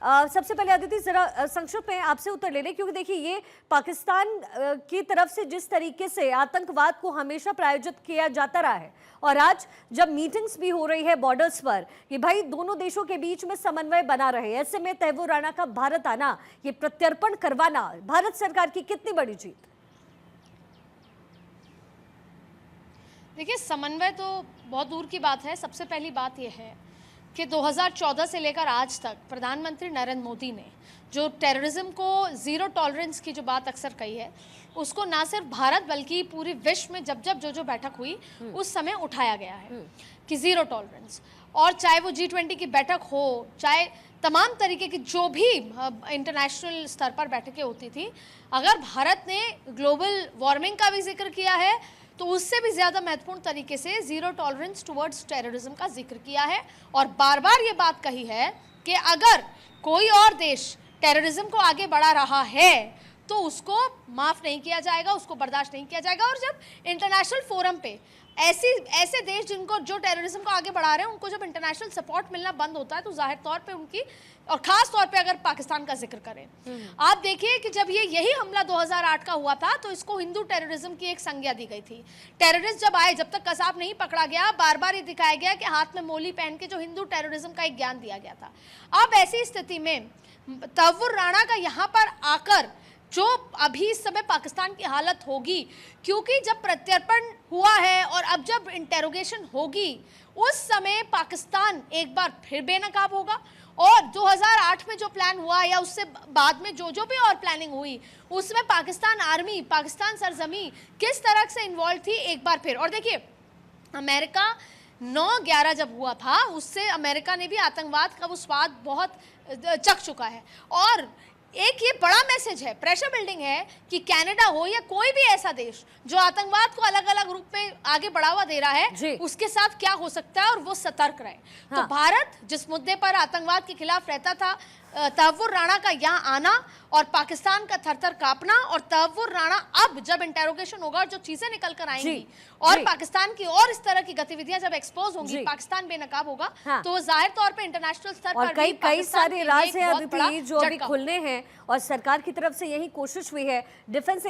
सबसे पहले अदिति जरा संक्षिप्त में आपसे उत्तर ले लें, क्योंकि देखिए ये पाकिस्तान की तरफ से जिस तरीके से आतंकवाद को हमेशा प्रायोजित किया जाता रहा है, और आज जब मीटिंग्स भी हो रही है बॉर्डर्स पर कि भाई दोनों देशों के बीच में समन्वय बना रहे, ऐसे में तैमूर राणा का भारत आना, ये प्रत्यर्पण करवाना भारत सरकार की कितनी बड़ी जीत? देखिए, समन्वय तो बहुत दूर की बात है। सबसे पहली बात यह है कि 2014 से लेकर आज तक प्रधानमंत्री नरेंद्र मोदी ने जो टेररिज्म को ज़ीरो टॉलरेंस की जो बात अक्सर कही है, उसको ना सिर्फ भारत बल्कि पूरे विश्व में जब जब जो बैठक हुई उस समय उठाया गया है कि ज़ीरो टॉलरेंस। और चाहे वो G20 की बैठक हो, चाहे तमाम तरीके की जो भी इंटरनेशनल स्तर पर बैठकें होती थी, अगर भारत ने ग्लोबल वार्मिंग का भी जिक्र किया है तो उससे भी ज़्यादा महत्वपूर्ण तरीके से ज़ीरो टॉलरेंस टुवर्ड्स टेररिज्म का जिक्र किया है। और बार बार ये बात कही है कि अगर कोई और देश टेररिज्म को आगे बढ़ा रहा है तो उसको माफ़ नहीं किया जाएगा, उसको बर्दाश्त नहीं किया जाएगा। और जब इंटरनेशनल फोरम पे ऐसे देश जिनको जो टेररिज्म को आगे बढ़ा रहे हैं, उनको जब इंटरनेशनल सपोर्ट मिलना बंद होता है तो जाहिर तौर पे उनकी, और ख़ास तौर पे अगर पाकिस्तान का जिक्र करें, आप देखिए कि जब यही हमला 2008 का हुआ था तो इसको हिंदू टेररिज्म की एक संज्ञा दी गई थी। टेररिस्ट जब आए, जब तक कसाब नहीं पकड़ा गया, बार बार ये दिखाया गया कि हाथ में मोली पहन के जो हिंदू टेररिज्म का एक ज्ञान दिया गया था। अब ऐसी स्थिति में तैमूर राणा का यहाँ पर आकर जो अभी इस समय पाकिस्तान की हालत होगी, क्योंकि जब प्रत्यर्पण हुआ है और अब जब इंटेरोगेशन होगी, उस समय पाकिस्तान एक बार फिर बेनकाब होगा। और 2008 में जो प्लान हुआ या उससे बाद में जो भी और प्लानिंग हुई, उसमें पाकिस्तान आर्मी, पाकिस्तान सरजमी किस तरह से इन्वॉल्व थी एक बार फिर। और देखिए, अमेरिका 9/11 जब हुआ था, उससे अमेरिका ने भी आतंकवाद का वो स्वाद बहुत चख चुका है। और एक ये बड़ा मैसेज है, प्रेशर बिल्डिंग है कि कनाडा हो या कोई भी ऐसा देश जो आतंकवाद को अलग अलग रूप में आगे बढ़ावा दे रहा है, उसके साथ क्या हो सकता है और वो सतर्क रहे। तो भारत जिस मुद्दे पर आतंकवाद के खिलाफ रहता था, तैमूर राणा का यहाँ आना और पाकिस्तान का थरथर कांपना, और तैमूर राणा अब जब इंटेरोगेशन होगा और जो चीजें निकल कर आएंगी और पाकिस्तान की और इस तरह की गतिविधियां जब एक्सपोज होंगी, पाकिस्तान बेनकाब होगा, तो वो जाहिर तौर पे इंटरनेशनल स्तर पर कई सारे राज हैं अदिति जो अभी खुलने हैं, और सरकार की तरफ से यही कोशिश हुई है। डिफेंस